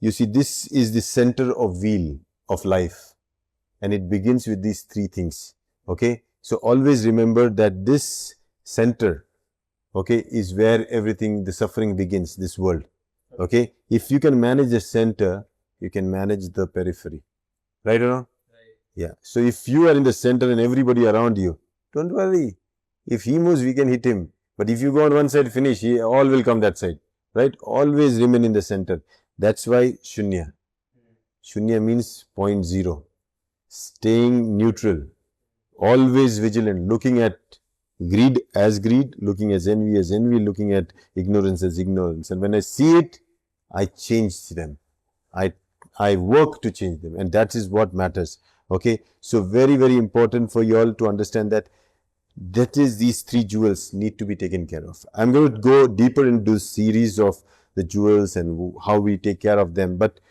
You see, this is the center of wheel of life, and it begins with these three things. Okay, so always remember that this center, okay, is where everything, the suffering begins, this world. Okay, if you can manage the center, you can manage the periphery. Right or not? Right. Yeah. So if you are in the center and everybody around you, don't worry. If he moves, we can hit him. But if you go on one side, finish, all will come that side. Right? Always remain in the center. That's why Sunya. Shunya means 0. Staying neutral. Always vigilant. Looking at greed as greed. Looking at envy as envy. Looking at ignorance as ignorance. And when I see it, I change them. I work to change them, and that is what matters. Okay, so very, very important for you all to understand that is these three jewels need to be taken care of. I'm going to go deeper into this series of the jewels and how we take care of them, but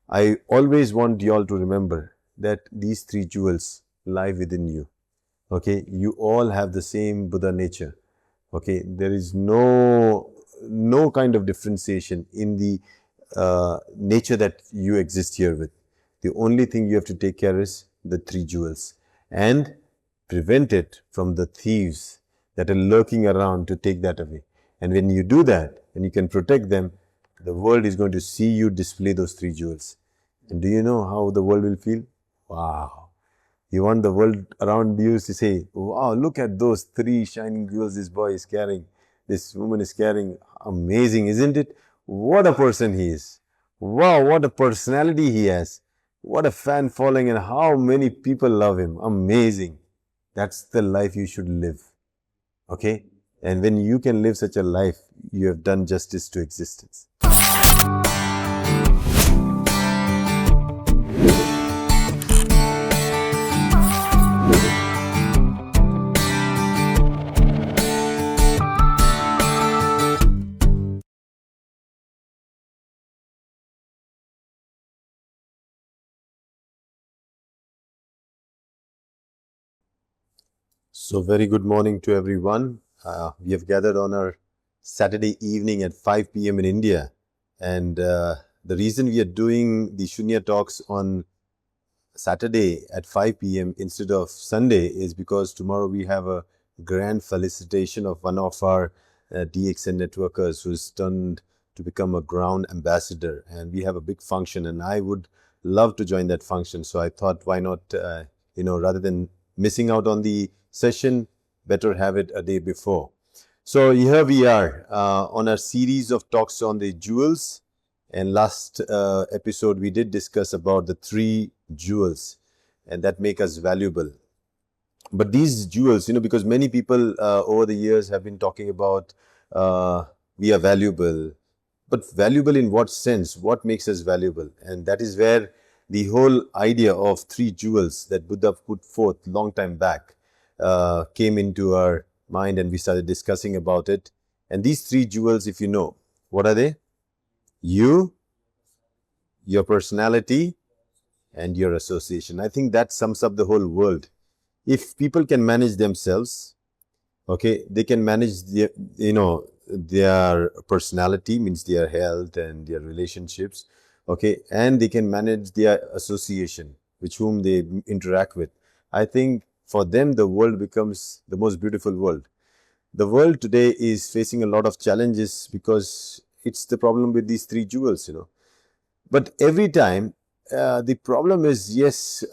I always want you all to remember that these three jewels lie within you. Okay, you all have the same Buddha nature. Okay, there is no kind of differentiation in the nature that you exist here with. The only thing you have to take care is the three jewels and prevent it from the thieves that are lurking around to take that away. And when you do that and you can protect them, the world is going to see you display those three jewels. And do you know how the world will feel? Wow. You want the world around you to say, wow, look at those three shining jewels this boy is carrying, this woman is carrying. Amazing, isn't it? What a person he is. Wow, what a personality he has. What a fan following and how many people love him. Amazing. That's the life you should live. Okay? And when you can live such a life, you have done justice to existence. So very good morning to everyone. We have gathered on our Saturday evening at 5 p.m. in India. And the reason we are doing the Shunya talks on Saturday at 5 p.m. instead of Sunday is because tomorrow we have a grand felicitation of one of our DXN networkers who's turned to become a ground ambassador. And we have a big function and I would love to join that function. So I thought, why not, rather than missing out on the session, better have it a day before. So here we are on a series of talks on the jewels, and last episode we did discuss about the three jewels and that make us valuable. But these jewels, because many people over the years have been talking about we are valuable, but valuable in what sense? What makes us valuable? And that is where the whole idea of three jewels that Buddha put forth long time back came into our mind, and we started discussing about it. And these three jewels, if you know, what are they? You, your personality, and your association. I think that sums up the whole world. If people can manage themselves, okay, they can manage their personality, means their health and their relationships, okay, and they can manage their association, with whom they interact with. I think for them, the world becomes the most beautiful world. The world today is facing a lot of challenges because it's the problem with these three jewels, But every time, the problem is, yes,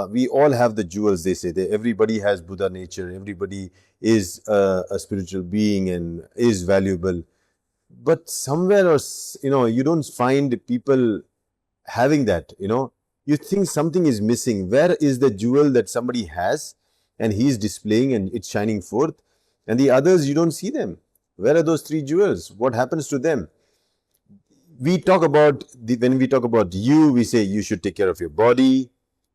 we all have the jewels, they say. Everybody has Buddha nature. Everybody is a spiritual being and is valuable. But somewhere, you don't find people having that, You think something is missing. Where is the jewel that somebody has and he's displaying and it's shining forth? And the others, you don't see them. Where are those three jewels? What happens to them? We talk about, when we talk about you, we say you should take care of your body.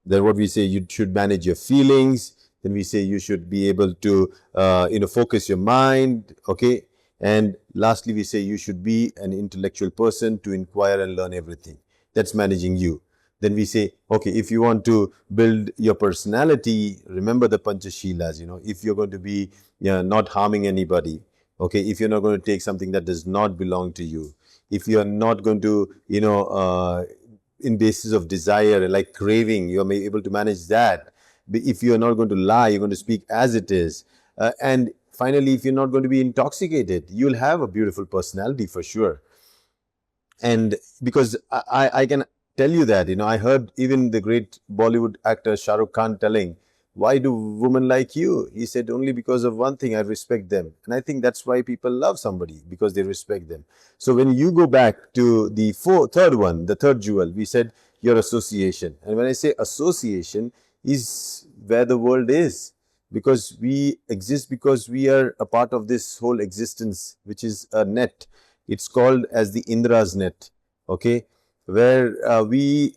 Then what we say, you should manage your feelings. Then we say you should be able to, focus your mind. Okay. And lastly, we say you should be an intellectual person to inquire and learn everything. That's managing you. Then we say, okay, if you want to build your personality, remember the Panchashilas, if you're going to be not harming anybody, okay, if you're not going to take something that does not belong to you, if you're not going to, in basis of desire, like craving, you're able to manage that. If you're not going to lie, you're going to speak as it is. And finally, if you're not going to be intoxicated, you'll have a beautiful personality for sure. And because I can tell you that, I heard even the great Bollywood actor Shah Rukh Khan telling, why do women like you? He said, only because of one thing, I respect them. And I think that's why people love somebody, because they respect them. So when you go back to the third one, the third jewel, we said your association. And when I say association, is where the world is. Because we exist, because we are a part of this whole existence, which is a net. It's called as the Indra's net, okay, where we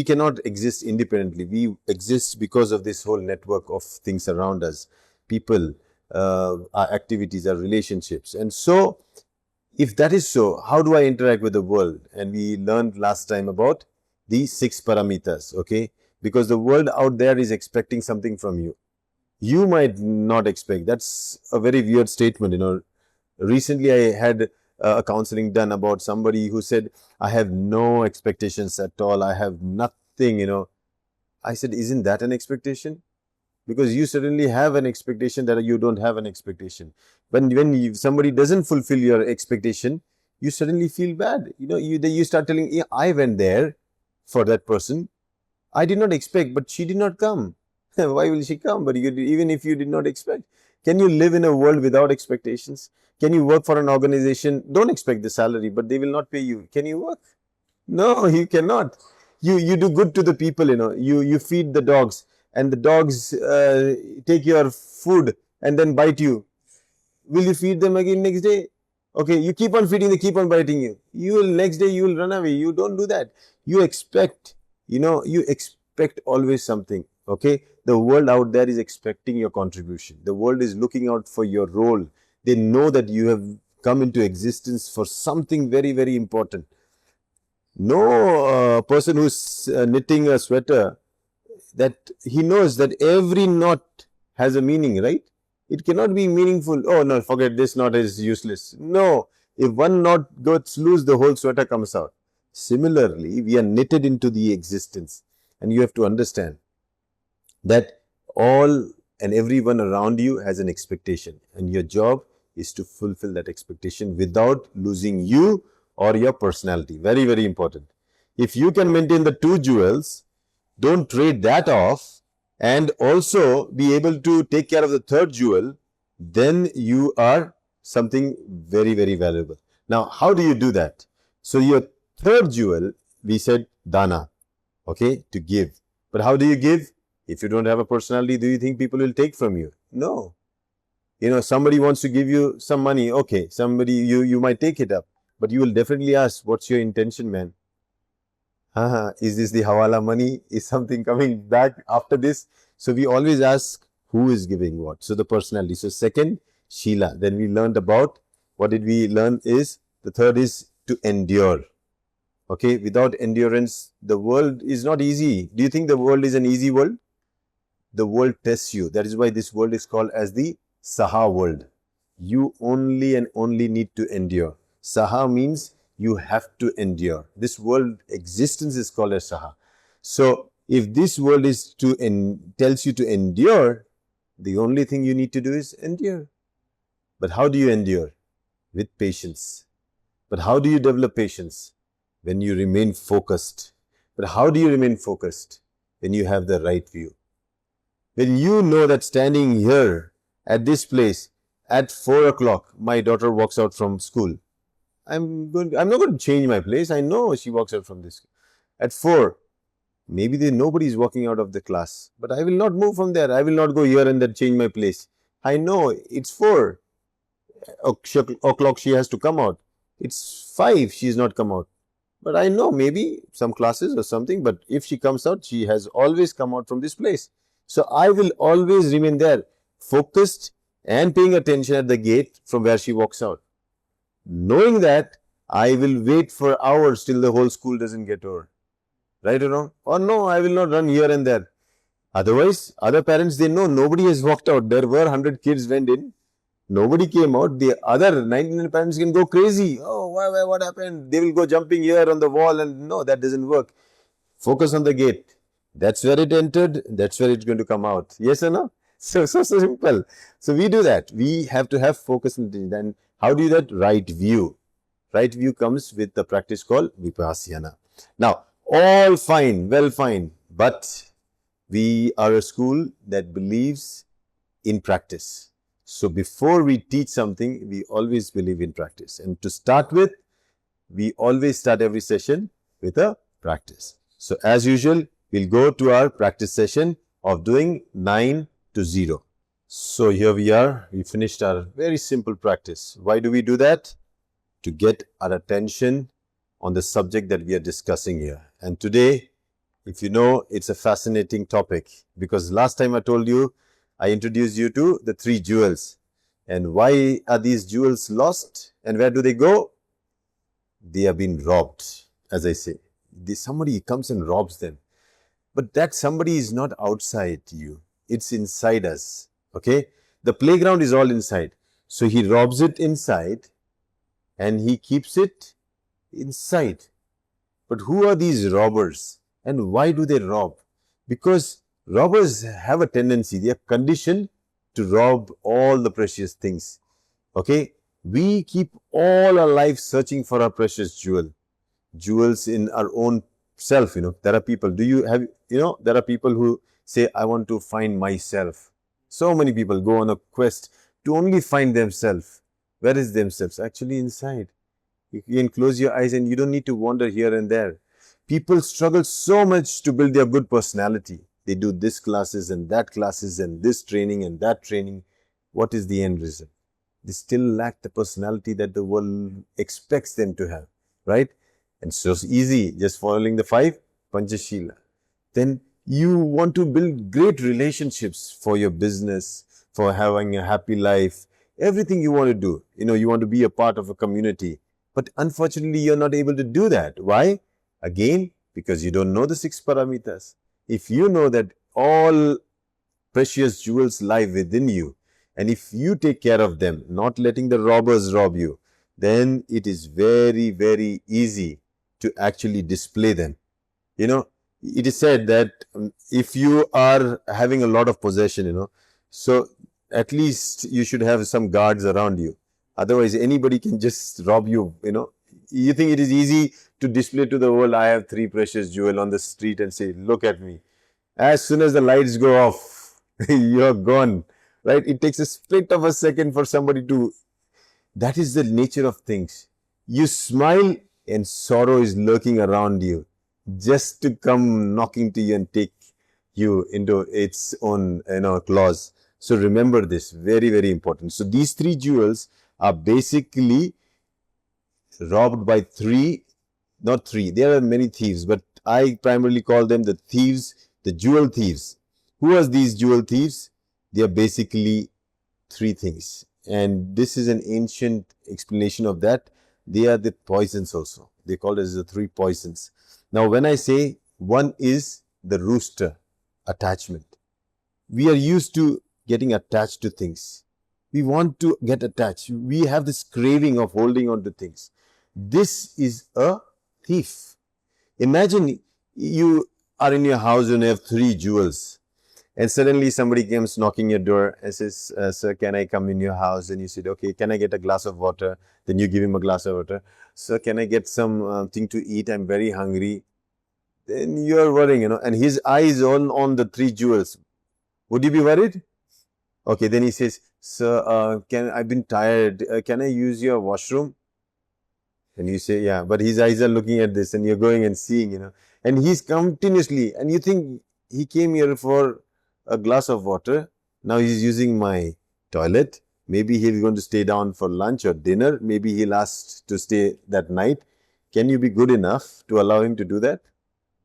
cannot exist independently. We exist because of this whole network of things around us, people, our activities, our relationships. And so, if that is so, how do I interact with the world? And we learned last time about the 6 paramitas, okay, because the world out there is expecting something from you. You might not expect. That's a very weird statement, Recently, I had a counseling done about somebody who said, I have no expectations at all. I have nothing. I said, isn't that an expectation? Because you suddenly have an expectation that you don't have an expectation. When somebody doesn't fulfill your expectation, you suddenly feel bad. You start telling, yeah, I went there for that person. I did not expect, but she did not come. Why will she come? But even if you did not expect, can you live in a world without expectations? Can you work for an organization? Don't expect the salary, but they will not pay you. Can you work? No, you cannot. You do good to the people, You feed the dogs, and the dogs take your food and then bite you. Will you feed them again next day? Okay, you keep on feeding, they keep on biting you. Next day you will run away. You don't do that. You expect, you expect always something. Okay, the world out there is expecting your contribution. The world is looking out for your role. They know that you have come into existence for something very, very important. No person who's knitting a sweater, that he knows that every knot has a meaning, right? It cannot be meaningful. Oh no, forget this knot is useless. No, if one knot gets loose, the whole sweater comes out. Similarly, we are knitted into the existence, and you have to understand that all and everyone around you has an expectation, and your job is to fulfill that expectation without losing you or your personality. Very, very important. If you can maintain the 2 jewels, don't trade that off, and also be able to take care of the 3rd jewel, then you are something very, very valuable. Now, how do you do that? So your 3rd jewel, we said dana, okay, to give. But how do you give? If you don't have a personality, do you think people will take from you? No. Somebody wants to give you some money, okay, you might take it up, but you will definitely ask, what's your intention, man? Is this the hawala money? Is something coming back after this? So we always ask, who is giving what? So the personality. So second, Sheila. Then we learned about, what did we learn is, the 3rd is to endure. Okay, without endurance, the world is not easy. Do you think the world is an easy world? The world tests you. That is why this world is called as the Saha world. You only and only need to endure. Saha means you have to endure. This world existence is called as Saha. So if this world is tells you to endure, the only thing you need to do is endure. But how do you endure? With patience. But how do you develop patience? When you remain focused. But how do you remain focused? When you have the right view. When you know that standing here at this place at 4 o'clock, my daughter walks out from school. I'm not going to change my place. I know she walks out from this. At 4, maybe nobody is walking out of the class, but I will not move from there. I will not go here and then change my place. I know it's 4 o'clock she has to come out. It's 5 she has not come out. But I know maybe some classes or something, but if she comes out, she has always come out from this place. So I will always remain there, focused and paying attention at the gate from where she walks out. Knowing that, I will wait for hours till the whole school doesn't get over. Right or wrong? Or no, I will not run here and there. Otherwise, other parents, they know nobody has walked out. There were 100 kids went in. Nobody came out. The other 99 parents can go crazy. Oh, why, what happened? They will go jumping here on the wall, and no, that doesn't work. Focus on the gate. That's where it entered. That's where it's going to come out. Yes or no? So simple. So we do that. We have to have focus on the. Then how do you do that? Right view. Right view comes with the practice called Vipassana. Now, all fine, well fine, but we are a school that believes in practice. So before we teach something, we always believe in practice. And to start with, we always start every session with a practice. So as usual, we'll go to our practice session of doing 9 to 0. So here we are. We finished our very simple practice. Why do we do that? To get our attention on the subject that we are discussing here. And today, if you know, it's a fascinating topic because last time I told you, I introduced you to the 3 jewels. And why are these jewels lost? And where do they go? They have been robbed, as I say. Somebody comes and robs them. But that somebody is not outside you. It's inside us. Okay? The playground is all inside. So he robs it inside and he keeps it inside. But who are these robbers? And why do they rob? Because robbers have a tendency, they are conditioned to rob all the precious things. Okay? We keep all our life searching for our precious jewels in our own self. There are people, there are people who say, I want to find myself. So many people go on a quest to only find themselves. Where is themselves? Actually inside. You can close your eyes and you don't need to wander here and there. People struggle so much to build their good personality. They do this classes and this training and that training. What is the end result? They still lack the personality that the world expects them to have, right? And so it's easy, just following the 5 Panchashila. Then you want to build great relationships for your business, for having a happy life, everything you want to do. You want to be a part of a community. But unfortunately, you're not able to do that. Why? Again, because you don't know the 6 paramitas. If you know that all precious jewels lie within you, and if you take care of them, not letting the robbers rob you, then it is very, very easy to actually display them. It is said that if you are having a lot of possession, so at least you should have some guards around you. Otherwise, anybody can just rob you, You think it is easy to display to the world, I have 3 precious jewels on the street and say, look at me. As soon as the lights go off, you're gone. Right? It takes a split of a second for somebody to... That is the nature of things. You smile and sorrow is lurking around you just to come knocking to you and take you into its own claws. So remember this, very, very important. So these 3 jewels are basically robbed by 3, not 3. There are many thieves, but I primarily call them the thieves, the jewel thieves. Who are these jewel thieves? They are basically 3 things. And this is an ancient explanation of that. They are the poisons also. They call it as the 3 poisons. Now, when I say one is the rooster, attachment. We are used to getting attached to things. We want to get attached. We have this craving of holding on to things. This is a thief. Imagine you are in your house and you have 3 jewels. And suddenly somebody comes knocking your door and says, sir, can I come in your house? And you said, okay, can I get a glass of water? Then you give him a glass of water. Sir, can I get some thing to eat? I'm very hungry. Then you're worrying, and his eye is on the 3 jewels. Would you be worried? Okay, then he says, sir, I've been tired. Can I use your washroom? And you say, yeah, but his eyes are looking at this and you're going and seeing, and he's continuously, and you think he came here for a glass of water. Now he's using my toilet. Maybe he's going to stay down for lunch or dinner. Maybe he'll ask to stay that night. Can you be good enough to allow him to do that?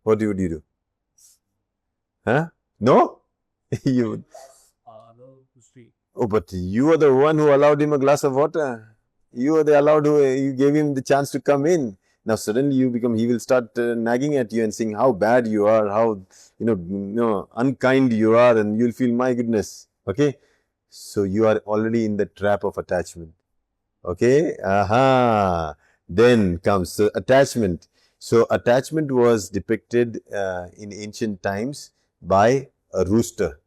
What would you do? Huh? No? You would. Oh, but you are the one who allowed him a glass of water. You are the allowed who, you gave him the chance to come in. Now suddenly he will start nagging at you and saying how bad you are, how unkind you are, and you'll feel, my goodness. Okay, so you are already in the trap of attachment. Okay, then comes attachment. So attachment was depicted in ancient times by a rooster.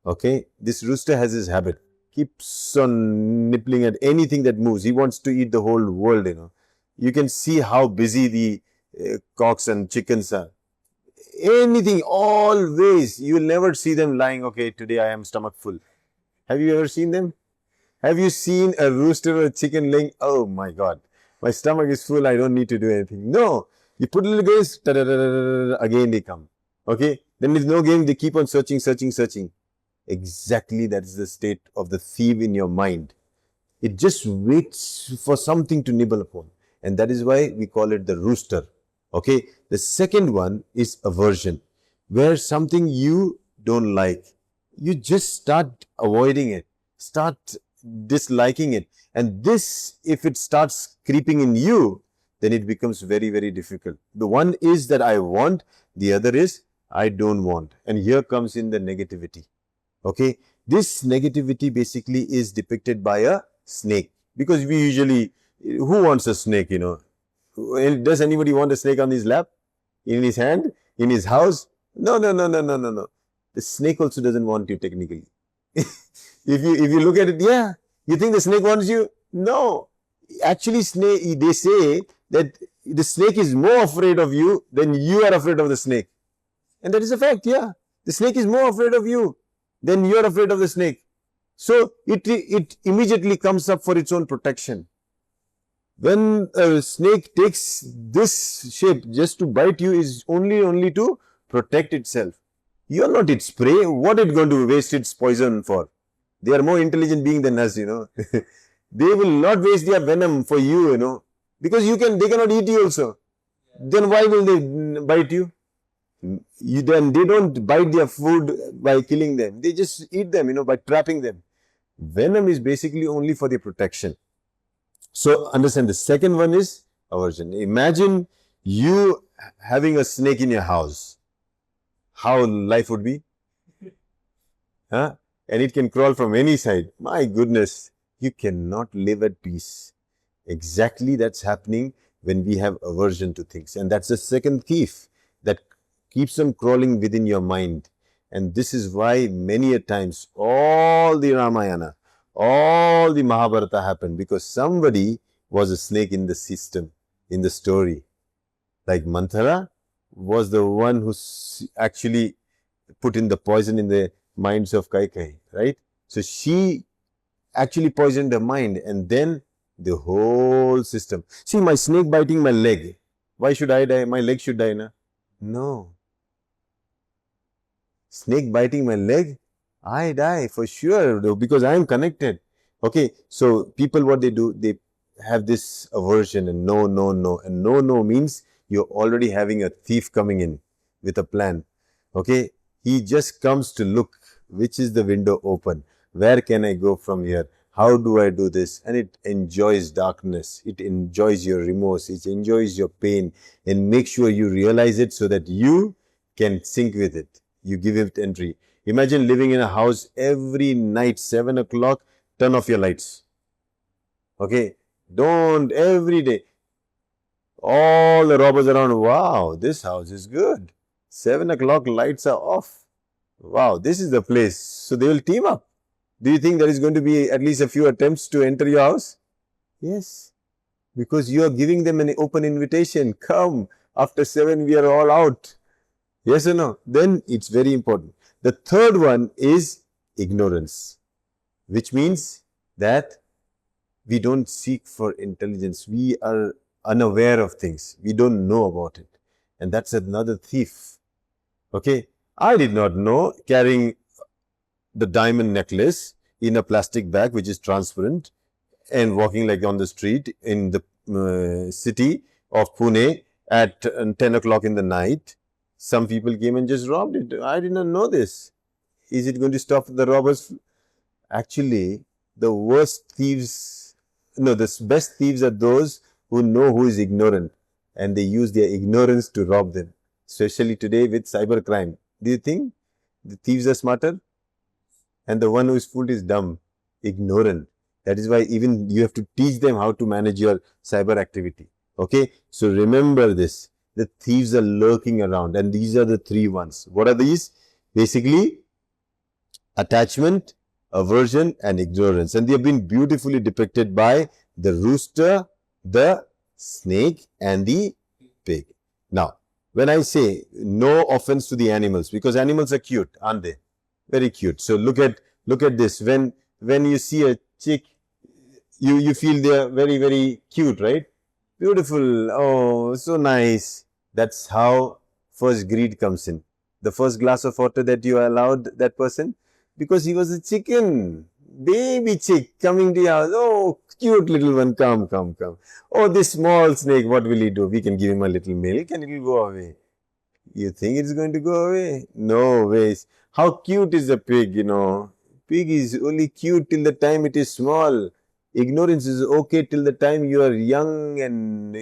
Okay, this rooster has his habit, keeps on nibbling at anything that moves. He wants to eat the whole world, you know. You can see how busy the cocks and chickens are. Anything, always. You will never see them lying, okay, today I am stomach full. Have you ever seen them? Have you seen a rooster or a chicken laying, oh my God, my stomach is full, I don't need to do anything. No, you put a little grace, again they come. Okay, then there's no game, they keep on searching, searching, searching. Exactly, that is the state of the thief in your mind. It just waits for something to nibble upon. And that is why we call it the rooster. Okay. The second one is aversion, where something you don't like, you just start avoiding it, start disliking it. And this, if it starts creeping in you, then it becomes very, very difficult. The one is that I want, the other is I don't want. And here comes in the negativity. Okay. This negativity basically is depicted by a snake, because we usually, who wants a snake, you know? Does anybody want a snake on his lap, in his hand, in his house? No, no, no, no, no, no, no. The snake also doesn't want you technically. If you look at it, yeah, you think the snake wants you? No. Actually, they say that the snake is more afraid of you than you are afraid of the snake. And that is a fact, yeah. The snake is more afraid of you than you are afraid of the snake. So it immediately comes up for its own protection. When a snake takes this shape just to bite you, is only to protect itself. You are not its prey. What it going to waste its poison for? They are more intelligent being than us, you know. They will not waste their venom for you, you know, because they cannot eat you also. Then why will they bite you? Then they don't bite their food by killing them. They just eat them, you know, by trapping them. Venom is basically only for their protection. So understand, the second one is aversion. Imagine you having a snake in your house. How life would be? Huh? And it can crawl from any side. My goodness, you cannot live at peace. Exactly, that's happening when we have aversion to things. And that's the second thief that keeps on crawling within your mind. And this is why many a times all the Ramayana, all the Mahabharata happened because somebody was a snake in the system, in the story. Like Manthara was the one who actually put in the poison in the minds of Kaikai, right? So she actually poisoned her mind, and then the whole system. See, my snake biting my leg. Why should I die? My leg should die, na? No. Snake biting my leg, I die for sure because I am connected. Okay, so people, what they do, they have this aversion and no, no, no. And no, no means you're already having a thief coming in with a plan. Okay, he just comes to look, which is the window open? Where can I go from here? How do I do this? And it enjoys darkness. It enjoys your remorse. It enjoys your pain, and make sure you realize it so that you can sync with it. You give it entry. Imagine living in a house every night, 7 o'clock, turn off your lights. Okay. Don't every day. All the robbers around, wow, this house is good. 7 o'clock lights are off. Wow, this is the place. So they will team up. Do you think there is going to be at least a few attempts to enter your house? Yes. Because you are giving them an open invitation. Come, after 7 we are all out. Yes or no? Then it's very important. The third one is ignorance, which means that we don't seek for intelligence. We are unaware of things. We don't know about it. And that's another thief. Okay. I did not know carrying the diamond necklace in a plastic bag which is transparent and walking like on the street in the city of Pune at 10 o'clock in the night. Some people came and just robbed it. I did not know this. Is it going to stop the robbers? Actually, the worst thieves, no, the best thieves are those who know who is ignorant and they use their ignorance to rob them. Especially today with cybercrime. Do you think the thieves are smarter? And the one who is fooled is dumb, ignorant. That is why even you have to teach them how to manage your cyber activity. Okay. So remember this. the thieves are lurking around. And these are the three ones. What are these? Basically, attachment, aversion, and ignorance. And they have been beautifully depicted by the rooster, the snake, and the pig. Now, when I say no offense to the animals, because animals are cute, aren't they? Very cute. So look at this. When you see a chick, you feel they are very, very cute, right? Beautiful. Oh, so nice. That's how first greed comes in. The first glass of water that you allowed that person, because he was a chicken, baby chick coming to your house. Oh, cute little one, come. Oh, this small snake, what will he do? We can give him a little milk and it will go away. You think it's going to go away? No ways. How cute is a pig, Pig is only cute till the time it is small. Ignorance is okay till the time you are young and,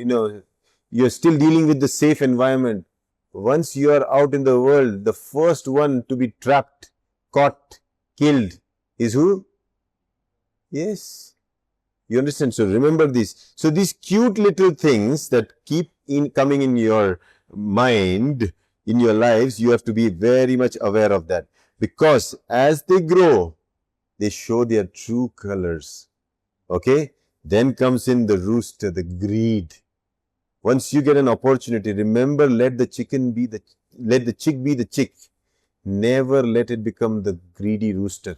you're still dealing with the safe environment. Once you are out in the world, the first one to be trapped, caught, killed is who? Yes. You understand? So remember this. So these cute little things that keep coming in your mind, in your lives, you have to be very much aware of that. Because as they grow, they show their true colors. Okay? Then comes in the rooster, the greed. Once you get an opportunity, remember, let the chick be the chick. Never let it become the greedy rooster.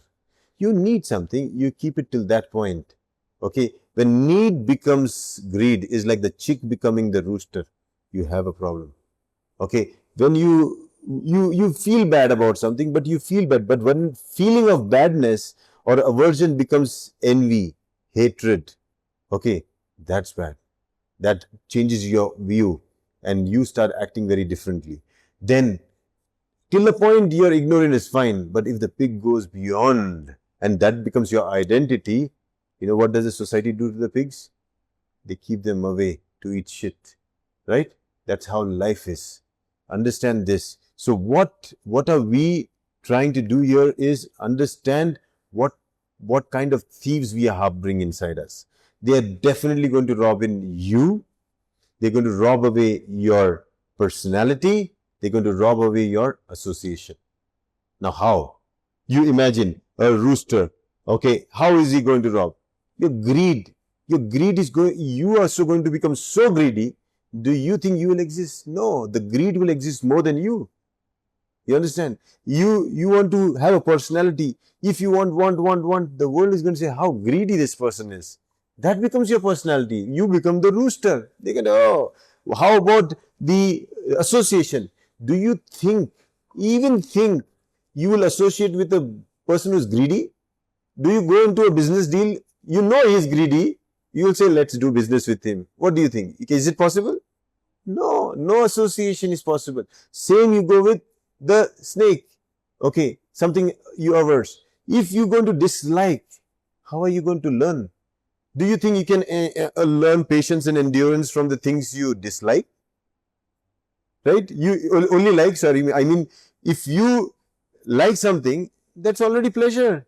You need something, you keep it till that point. Okay? When need becomes greed, is like the chick becoming the rooster, you have a problem. Okay? When you feel bad about something, but you feel bad. But when feeling of badness or aversion becomes envy, hatred, okay, that's bad. That changes your view and you start acting very differently. Then, till the point you're ignorant is fine. But if the pig goes beyond and that becomes your identity, what does the society do to the pigs? They keep them away to eat shit. Right? That's how life is. Understand this. So what are we trying to do here is understand what kind of thieves we are harboring inside us. They are definitely going to rob in you. They're going to rob away your personality. They're going to rob away your association. Now how? You imagine a rooster. Okay, how is he going to rob? Your greed. Your greed is going, you are also going to become so greedy. Do you think you will exist? No, the greed will exist more than you. You understand? You want to have a personality. If you want, the world is going to say how greedy this person is. That becomes your personality. You become the rooster. They can, how about the association? Do you even think you will associate with a person who's greedy? Do you go into a business deal? You know he is greedy. You will say, let's do business with him. What do you think? Is it possible? No association is possible. Same you go with the snake. Okay, something you averse. If you're going to dislike, how are you going to learn? Do you think you can learn patience and endurance from the things you dislike? Right? You only like, if you like something, that's already pleasure.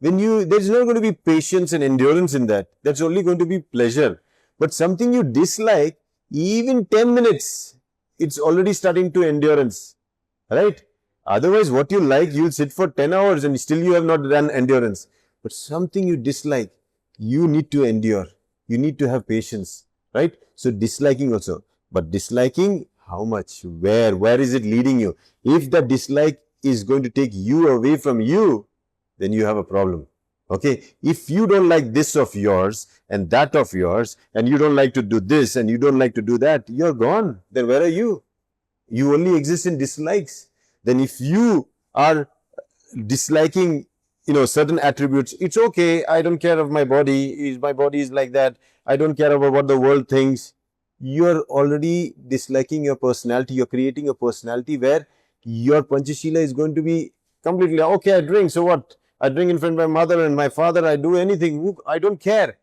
There's not going to be patience and endurance in that. That's only going to be pleasure. But something you dislike, even 10 minutes, it's already starting to endurance. Right? Otherwise, what you like, you'll sit for 10 hours and still you have not done endurance. But something you dislike, you need to endure. You need to have patience. Right? So disliking also. But disliking, how much? Where is it leading you? If the dislike is going to take you away from you, then you have a problem. Okay? If you don't like this of yours and that of yours, and you don't like to do this and you don't like to do that, you're gone. Then where are you? You only exist in dislikes. Then if you are disliking, certain attributes, it's okay. I don't care of my body. My body is like that. I don't care about what the world thinks. You're already disliking your personality. You're creating a personality where your Panchashila is going to be completely, okay, I drink, so what? I drink in front of my mother and my father. I do anything. I don't care.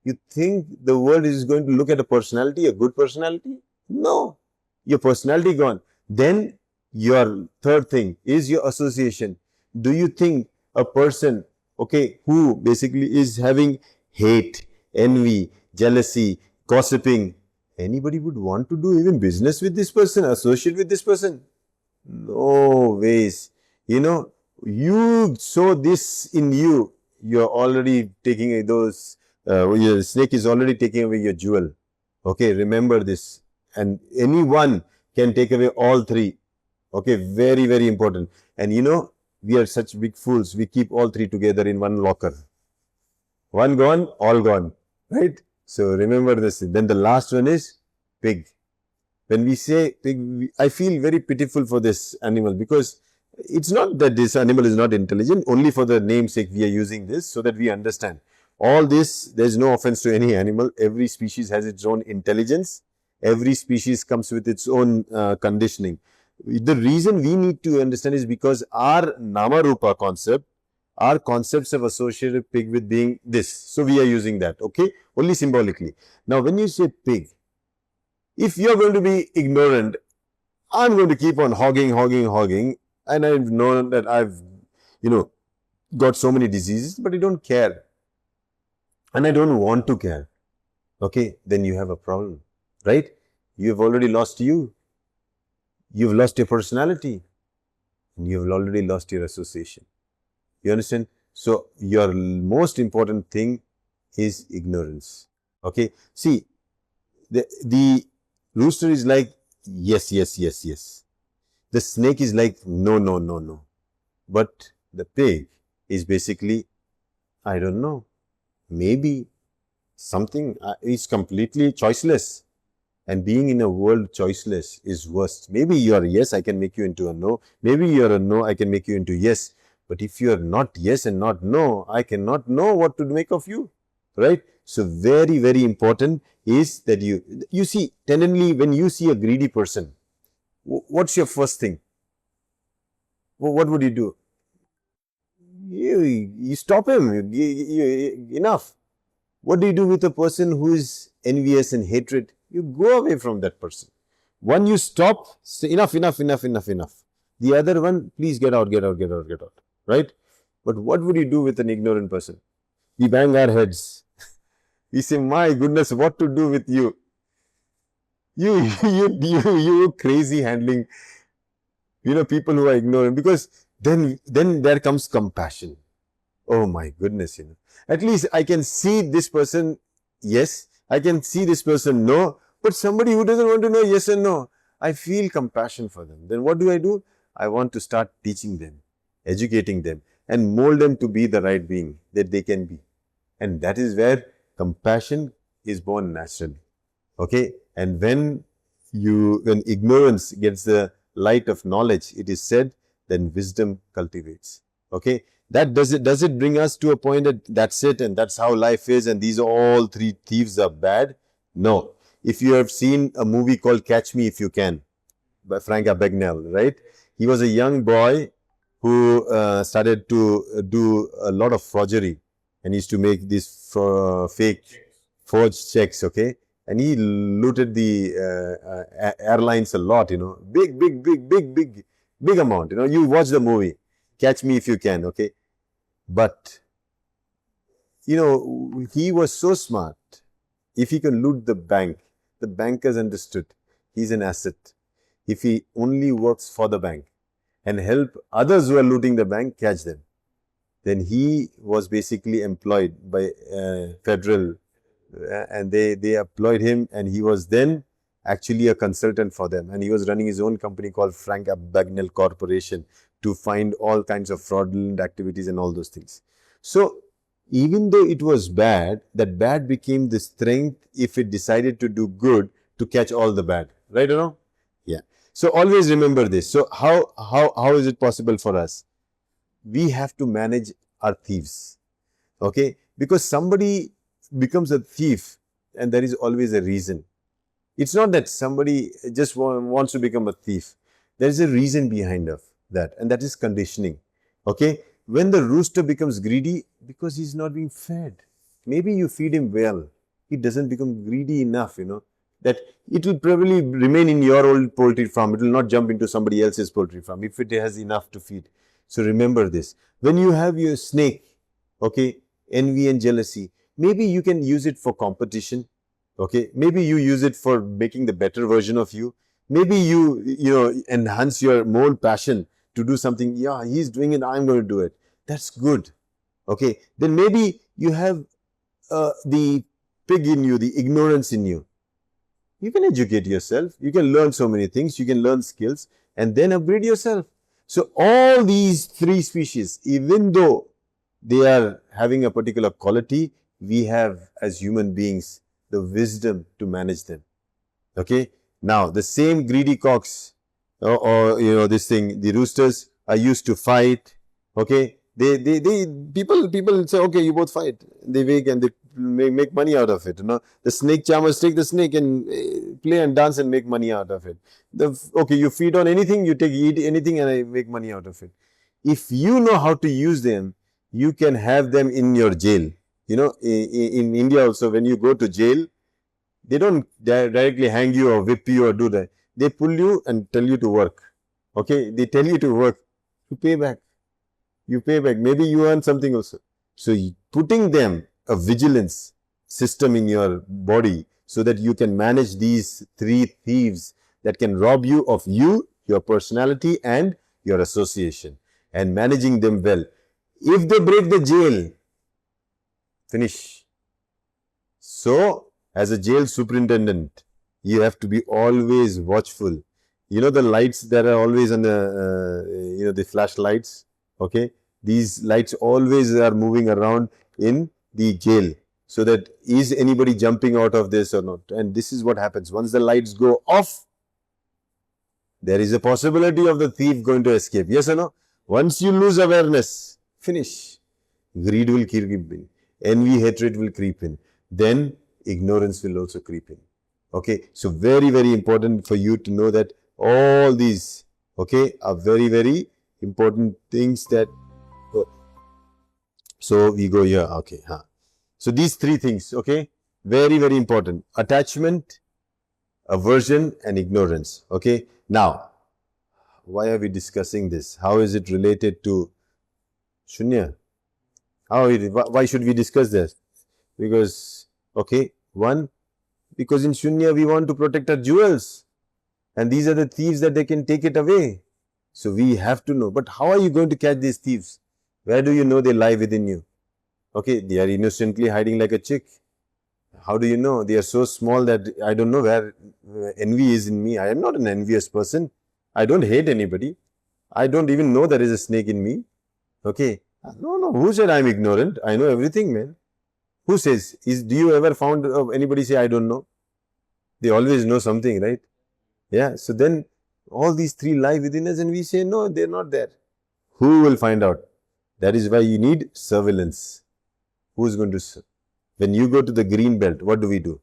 You think the world is going to look at a personality, a good personality? No. Your personality gone. Then your third thing is your association. Do you think a person, who basically is having hate, envy, jealousy, gossiping, anybody would want to do even business with this person, associate with this person? No ways. You know, you sow this in you, you're already taking those, your snake is already taking away your jewel. Okay, remember this. And anyone can take away all three. Okay, very, very important. And you know, we are such big fools. We keep all three together in one locker. One gone, all gone. Right? So remember this. Then the last one is pig. When we say pig, I feel very pitiful for this animal, because it's not that this animal is not intelligent, only for the namesake we are using this so that we understand. All this, there's no offense to any animal. Every species has its own intelligence. Every species comes with its own conditioning. The reason we need to understand is because our Nama Rupa concept, our concepts have associated pig with being this. So we are using that, okay? Only symbolically. Now, when you say pig, if you're going to be ignorant, I'm going to keep on hogging, and I've known that I've, got so many diseases, but I don't care. And I don't want to care. Okay, then you have a problem, right? You have already lost you. You've lost your personality. And you've already lost your association. You understand? So, your most important thing is ignorance. Okay, see, the rooster is like, yes. The snake is like, no. But the pig is basically, I don't know, maybe something is completely choiceless. And being in a world choiceless is worst. Maybe you are yes, I can make you into a no. Maybe you are a no, I can make you into yes. But if you are not yes and not no, I cannot know what to make of you. Right? So, very, very important is that you see, tendency when you see a greedy person, what's your first thing? What would you do? You stop him. Enough. What do you do with a person who is envious and hatred? You go away from that person. One you stop, say enough. The other one, please get out. Right? But what would you do with an ignorant person? We bang our heads. We say, my goodness, what to do with you? You crazy handling, people who are ignorant, because then there comes compassion. Oh my goodness, At least I can see this person, yes. I can see this person, no. But somebody who doesn't want to know yes and no, I feel compassion for them. Then what do? I want to start teaching them, educating them, and mold them to be the right being that they can be. And that is where compassion is born naturally. Okay? And when ignorance gets the light of knowledge, it is said, then wisdom cultivates. Okay? That does it bring us to a point that that's it and that's how life is and these all three thieves are bad? No. If you have seen a movie called Catch Me If You Can by Frank Abagnale, right? He was a young boy who started to do a lot of forgery and used to make these fake forged checks, okay? And he looted the airlines a lot, big amount. You watch the movie, Catch Me If You Can, okay? But, he was so smart. If he can loot the bank, the bankers understood he's an asset. If he only works for the bank and help others who are looting the bank catch them, then he was basically employed by federal and they employed him, and he was then actually a consultant for them, and he was running his own company called Frank Abagnale Corporation to find all kinds of fraudulent activities and all those things. So even though it was bad, that bad became the strength if it decided to do good to catch all the bad. Right or no? Yeah. So always remember this. So how is it possible for us? We have to manage our thieves. Okay? Because somebody becomes a thief and there is always a reason. It's not that somebody just wants to become a thief. There is a reason behind of that, and that is conditioning. Okay? When the rooster becomes greedy, because he's not being fed. Maybe you feed him well. He doesn't become greedy enough, that it will probably remain in your old poultry farm. It will not jump into somebody else's poultry farm if it has enough to feed. So remember this. When you have your snake, okay, envy and jealousy, maybe you can use it for competition. Okay, maybe you use it for making the better version of you. Maybe you enhance your more passion to do something. Yeah, he's doing it, I'm going to do it. That's good. Okay, then maybe you have the pig in you, the ignorance in you. You can educate yourself. You can learn so many things. You can learn skills and then upgrade yourself. So all these three species, even though they are having a particular quality, we have as human beings the wisdom to manage them. Okay. Now the same greedy cocks or this thing, the roosters are used to fight. Okay. They people say, okay, you both fight. They wake and they make money out of it. The snake charmers take the snake and play and dance and make money out of it. Okay, you feed on anything, you eat anything and I make money out of it. If you know how to use them, you can have them in your jail. In India also, when you go to jail, they don't directly hang you or whip you or do that. They pull you and tell you to work. Okay, they tell you to work. You pay back. You pay back. Maybe you earn something also. So putting them a vigilance system in your body so that you can manage these three thieves that can rob you of you, your personality and your association, and managing them well. If they break the jail, finish. So, as a jail superintendent, you have to be always watchful. The lights that are always on the flashlights, okay? These lights always are moving around in the jail so that is anybody jumping out of this or not. And this is what happens. Once the lights go off, there is a possibility of the thief going to escape. Yes or no? Once you lose awareness, finish. Greed will creep in. Envy, hatred will creep in. Then ignorance will also creep in. Okay, so very, very important for you to know that all these, okay, are very, very important things that. So we go here. Okay, so these three things, okay, very, very important: attachment, aversion, and ignorance. Okay, now why are we discussing this? How is it related to Sunya? Why should we discuss this? Because, okay, one, because in Sunya we want to protect our jewels. And these are the thieves that they can take it away. So we have to know. But how are you going to catch these thieves? Where do you know they lie within you? Okay, they are innocently hiding like a chick. How do you know? They are so small that I don't know where envy is in me. I am not an envious person. I don't hate anybody. I don't even know there is a snake in me. Okay. No. Who said I'm ignorant? I know everything, man. Who says? Do you ever found anybody say I don't know? They always know something, right? Yeah. So then all these three lie within us and we say, no, they're not there. Who will find out? That is why you need surveillance. Who's going to? When you go to the green belt, what do?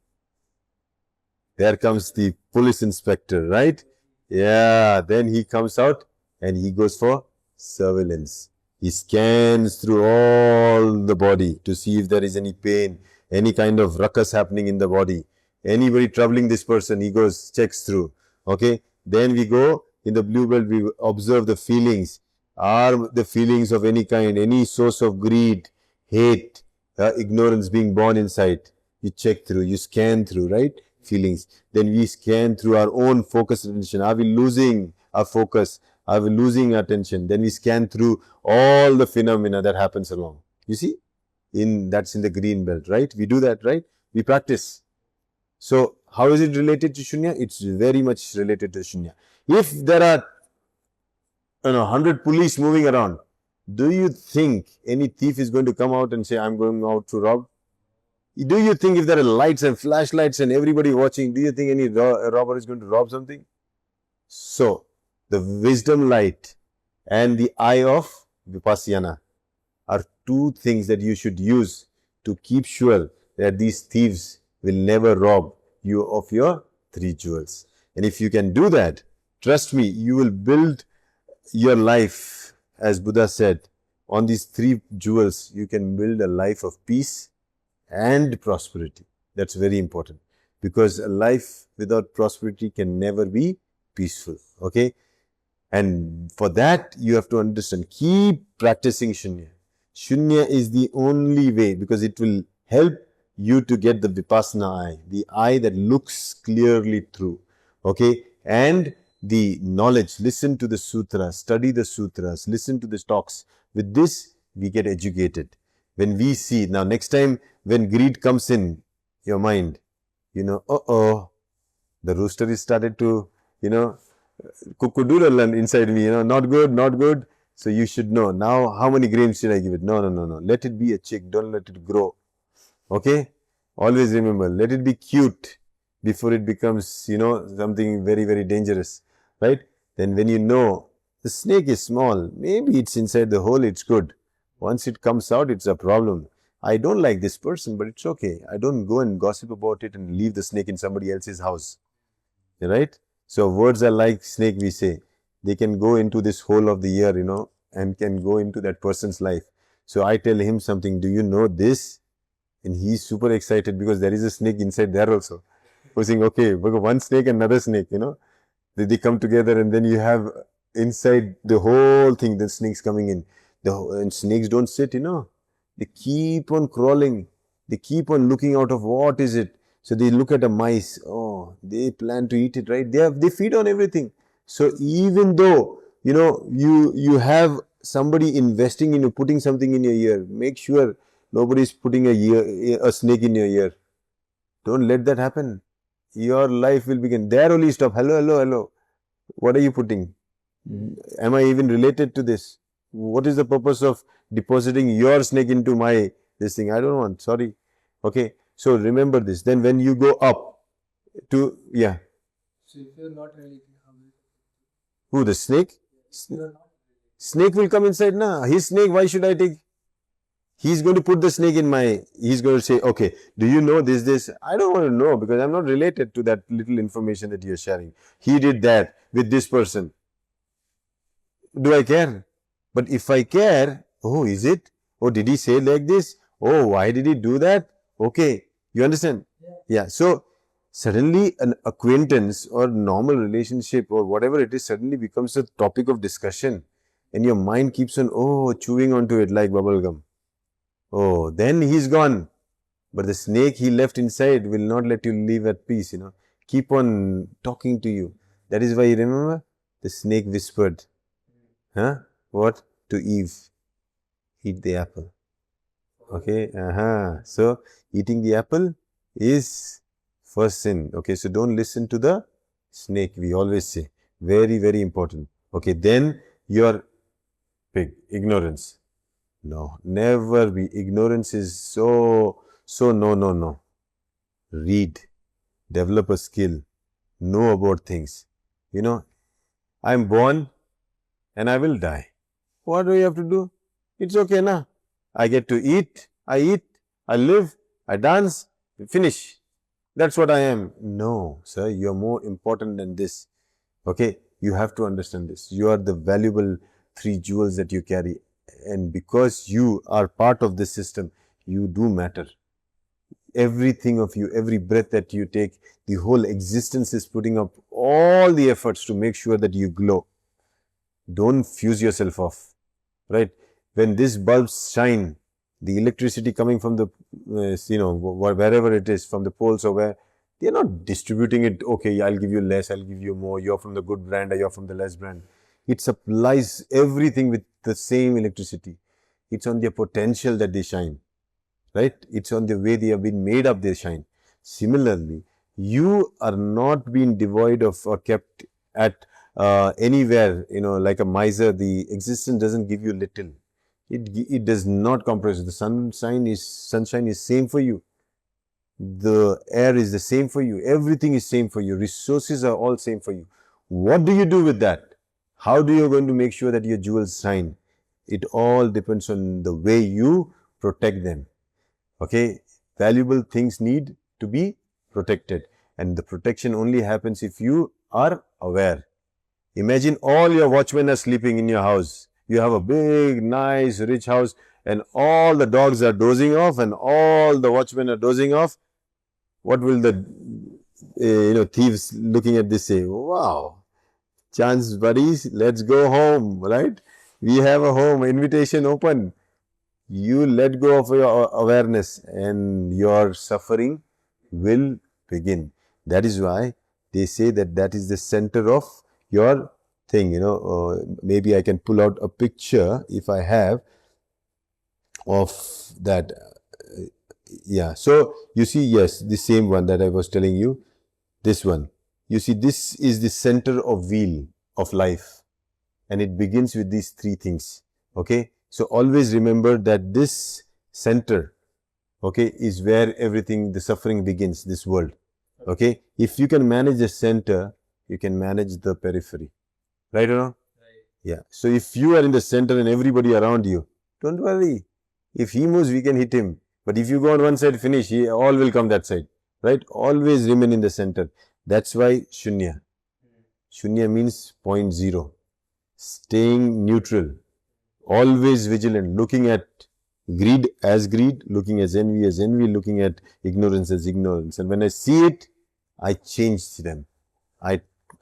There comes the police inspector, right? Yeah. Then he comes out and he goes for surveillance. He scans through all the body to see if there is any pain, any kind of ruckus happening in the body. Anybody troubling this person, he goes, checks through. Okay. Then we go in the blue belt, we observe the feelings. Are the feelings of any kind, any source of greed, hate, ignorance being born inside? You check through, you scan through, right? Feelings. Then we scan through our own focus attention. Are we losing our focus? Are we losing attention? Then we scan through all the phenomena that happens along. You see? That's in the green belt, right? We do that, right? We practice. So, how is it related to Shunya? It's very much related to Shunya. If there are 100 police moving around, do you think any thief is going to come out and say, I'm going out to rob? Do you think if there are lights and flashlights and everybody watching, do you think any robber is going to rob something? So, the wisdom light and the eye of Vipassana are two things that you should use to keep sure that these thieves will never rob you of your three jewels. And if you can do that, trust me, you will build your life, as Buddha said, on these three jewels. You can build a life of peace and prosperity. That's very important, because a life without prosperity can never be peaceful. Okay. And for that, you have to understand, keep practicing Shunya. Shunya is the only way, because it will help you to get the Vipassana eye, the eye that looks clearly through. Okay, and the knowledge. Listen to the sutras, study the sutras, listen to the talks. With this, we get educated. When we see, now next time when greed comes in your mind, you know, the rooster is started to, you know, kukudoodle inside me, you know, not good, not good. So you should know, now how many grains should I give it? No, no, no, no. Let it be a chick, don't let it grow. Okay? Always remember, let it be cute before it becomes, you know, something very, very dangerous. Right? Then when you know the snake is small, maybe it's inside the hole, it's good. Once it comes out, it's a problem. I don't like this person, but it's okay. I don't go and gossip about it and leave the snake in somebody else's house. Right? So words are like snake, we say. They can go into this hole of the ear, you know, and can go into that person's life. So I tell him something, do you know this? And he's super excited because there is a snake inside there also. We're saying, okay, one snake and another snake, you know, they come together, and then you have inside the whole thing, the snakes coming in. And snakes don't sit, you know. They keep on crawling. They keep on looking out of what is it. So they look at a mice. Oh, they plan to eat it, right? They feed on everything. So even though, you know, you have somebody investing in you, putting something in your ear, make sure nobody is putting a snake in your ear. Don't let that happen. Your life will begin. There only stop. Hello, hello, hello. What are you putting? Am I even related to this? What is the purpose of depositing your snake into my this thing? I don't want. Sorry. Okay. So remember this. Then when you go up to, yeah. So if you're not related, how will Who, the snake? Snake will come inside now. His snake, why should I take? He's going to put the snake in my, he's going to say, okay, do you know this? I don't want to know because I'm not related to that little information that you're sharing. He did that with this person. Do I care? But if I care, oh, is it? Oh, did he say like this? Oh, why did he do that? Okay, you understand? Yeah. So suddenly an acquaintance or normal relationship or whatever it is suddenly becomes a topic of discussion, and your mind keeps on, chewing onto it like bubble gum. Oh, then he's gone. But the snake he left inside will not let you live at peace, you know. Keep on talking to you. That is why you remember the snake whispered, huh? What? To Eve, eat the apple. Okay, so eating the apple is first sin. Okay, so don't listen to the snake, we always say. Very, very important. Okay, then your big ignorance. No, never be. Ignorance is so no. Read, develop a skill, know about things. You know, I'm born and I will die. What do you have to do? It's okay, na? I get to eat, I live, I dance, finish. That's what I am. No, sir, you're more important than this. Okay, you have to understand this. You are the valuable 3 jewels that you carry. And because you are part of this system, you do matter. Everything of you, every breath that you take, the whole existence is putting up all the efforts to make sure that you glow. Don't fuse yourself off, right? When these bulbs shine, the electricity coming from the, wherever it is, from the poles or where, they're not distributing it, okay, I'll give you less, I'll give you more, you're from the good brand or you're from the less brand. It supplies everything with the same electricity. It's on their potential that they shine, right? It's on the way they have been made up, they shine. Similarly, you are not being devoid of or kept at anywhere, like a miser. The existence doesn't give you little. It does not compress. The sunshine is same for you. The air is the same for you. Everything is same for you. Resources are all same for you. What do you do with that? How do you going to make sure that your jewels shine? It all depends on the way you protect them. Okay, valuable things need to be protected, and the protection only happens if you are aware. Imagine all your watchmen are sleeping in your house. You have a big, nice, rich house, and all the dogs are dozing off and all the watchmen are dozing off. What will the thieves looking at this say? Wow, chance buddies, let's go home, right? We have a home, invitation open. you let go of your awareness and your suffering will begin. That is why they say that that is the center of your thing. Maybe I can pull out a picture if I have of that. Yeah. So you see, yes, the same one that I was telling you, this one. You see, this is the center of wheel of life, and it begins with these three things. Okay. So always remember that this center, okay, is where everything, the suffering begins, this world. Okay. If you can manage the center, you can manage the periphery. Right or not? Right. Yeah. So if you are in the center and everybody around you, don't worry. If he moves, we can hit him. But if you go on one side, finish, all will come that side. Right? Always remain in the center. That's why Shunya. Shunya means point zero. Staying neutral. Always vigilant. Looking at greed as greed, looking at envy as envy, looking at ignorance as ignorance. And when I see it, I change them.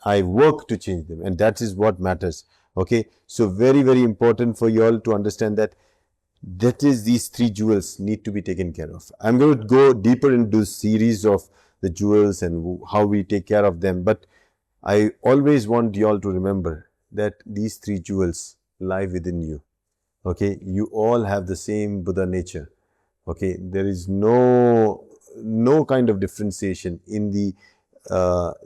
I work to change them, and that is what matters. Okay, so very, very important for you all to understand that is these three jewels need to be taken care of. I'm going to go deeper into this series of the jewels and how we take care of them, but I always want you all to remember that these three jewels lie within you. Okay, you all have the same Buddha nature. Okay, there is no kind of differentiation in the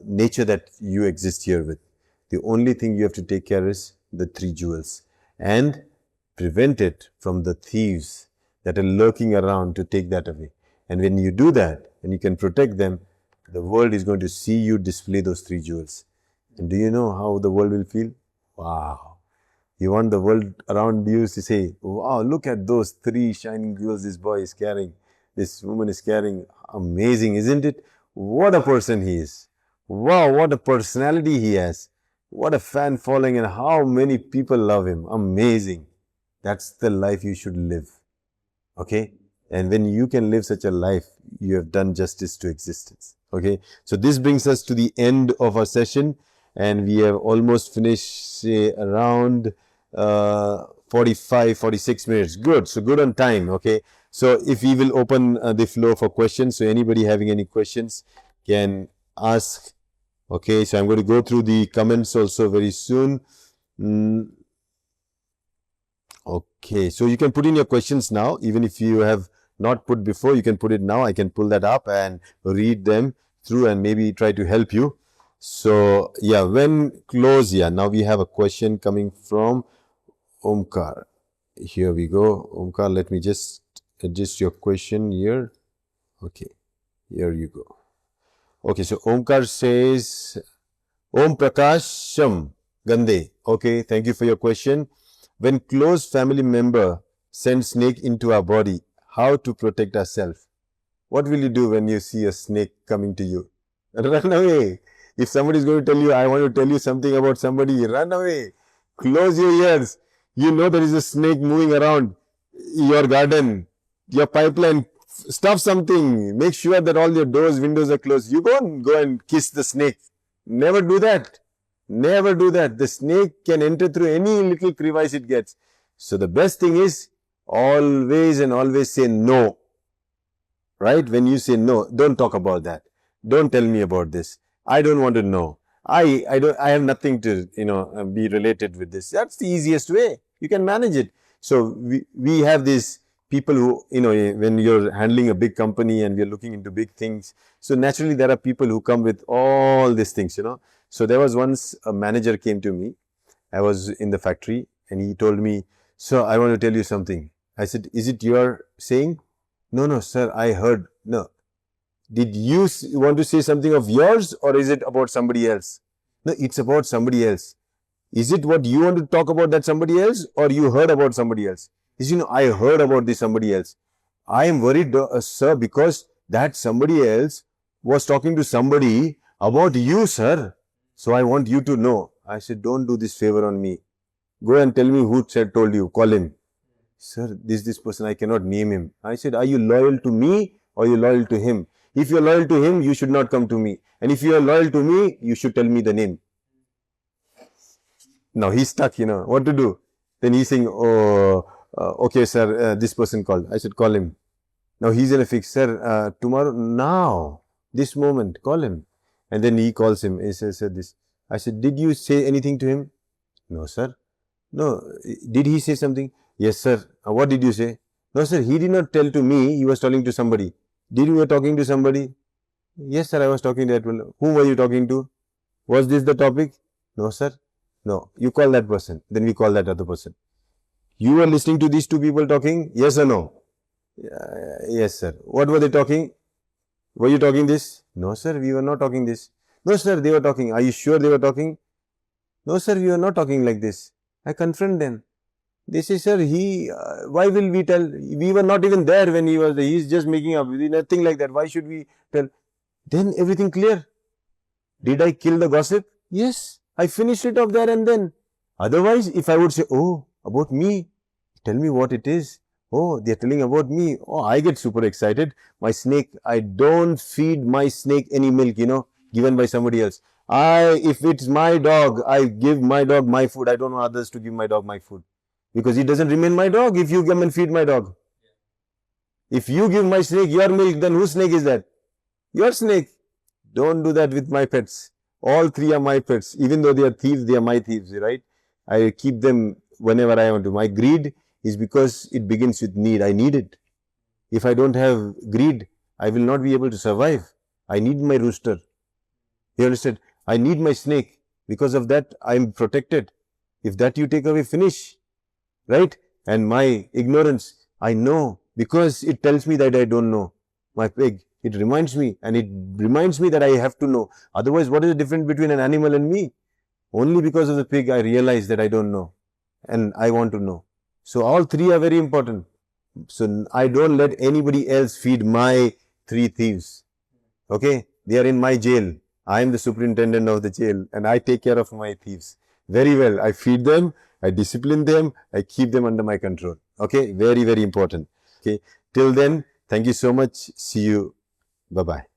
nature that you exist here with. The only thing you have to take care is the three jewels and prevent it from the thieves that are lurking around to take that away. And when you do that and you can protect them, the world is going to see you display those three jewels. And do you know how the world will feel? Wow. You want the world around you to say, wow, look at those three shining jewels this boy is carrying, this woman is carrying. Amazing, isn't it? What a person he is. Wow, what a personality he has. What a fan following and how many people love him. Amazing. That's the life you should live. Okay? And when you can live such a life, you have done justice to existence. Okay? So this brings us to the end of our session, and we have almost finished, say, around 45, 46 minutes. Good. So good on time. Okay. So if we will open the floor for questions. So anybody having any questions can ask. Okay. So I'm going to go through the comments also very soon. Okay. So you can put in your questions now. Even if you have not put before, you can put it now. I can pull that up and read them through and maybe try to help you. So yeah, when close, yeah, now we have a question coming from Omkar. Here we go. Omkar, let me just adjust your question here. Okay, here you go. Okay, so Omkar says, Om Prakasham Gande. Okay, thank you for your question. When close family member sends snake into our body, how to protect ourselves? What will you do when you see a snake coming to you? Run away. If somebody is going to tell you, I want to tell you something about somebody, run away. Close your ears. You know there is a snake moving around your garden, your pipeline. Stuff something. Make sure that all your doors, windows are closed. You go and kiss the snake. Never do that. Never do that. The snake can enter through any little crevice it gets. So the best thing is always and always say no. Right? When you say no, don't talk about that. Don't tell me about this. I don't want to know. I have nothing to, be related with this. That's the easiest way. You can manage it. So we have these people who, when you're handling a big company and we're looking into big things. So naturally there are people who come with all these things, So there was once a manager came to me. I was in the factory and he told me, "Sir, I want to tell you something." I said, "Is it your saying?" No, sir, I heard. No. Did you want to say something of yours or is it about somebody else? No, it's about somebody else. Is it what you want to talk about that somebody else or you heard about somebody else? He said, I heard about this somebody else. I am worried, sir, because that somebody else was talking to somebody about you, sir. So I want you to know. I said, don't do this favor on me. Go and tell me who told you. Call him. Sir, this person, I cannot name him. I said, are you loyal to me or are you loyal to him? If you're loyal to him, you should not come to me. And if you're loyal to me, you should tell me the name. Now he's stuck, what to do? Then he's saying, oh, Okay, sir, this person called. I said, call him. Now he's in a fix, sir. Tomorrow, now, this moment, call him. And then he calls him. He says, sir, this. I said, did you say anything to him? No, sir. No. Did he say something? Yes, sir. What did you say? No, sir. He did not tell to me. He was telling to somebody. Did you were talking to somebody? Yes, sir. I was talking to that one. Whom were you talking to? Was this the topic? No, sir. No. You call that person. Then we call that other person. You were listening to these two people talking? Yes or no? Yes, sir. What were they talking? Were you talking this? No, sir. We were not talking this. No, sir. They were talking. Are you sure they were talking? No, sir. We were not talking like this. I confront them. They say, sir, why will we tell? We were not even there when he was there. He's just making up. Nothing like that. Why should we tell? Then everything clear. Did I kill the gossip? Yes. I finished it off there and then. Otherwise, if I would say, oh, about me, tell me what it is. Oh, they're telling about me. Oh, I get super excited. My snake, I don't feed my snake any milk, given by somebody else. If it's my dog, I give my dog my food. I don't want others to give my dog my food. Because it doesn't remain my dog if you come and feed my dog. If you give my snake your milk, then whose snake is that? Your snake. Don't do that with my pets. All three are my pets. Even though they are thieves, they are my thieves, right? I keep them whenever I want to. My greed is because it begins with need. I need it. If I don't have greed, I will not be able to survive. I need my rooster. You understand? I need my snake. Because of that, I am protected. If that you take away, finish. Right? And my ignorance, I know because it tells me that I don't know. My pig, it reminds me and it reminds me that I have to know. Otherwise, what is the difference between an animal and me? Only because of the pig, I realize that I don't know and I want to know. So all three are very important. So I don't let anybody else feed my three thieves. Okay? They are in my jail. I am the superintendent of the jail and I take care of my thieves. Very well. I feed them. I discipline them. I keep them under my control. Okay? Very, very important. Okay? Till then, thank you so much. See you. Bye-bye.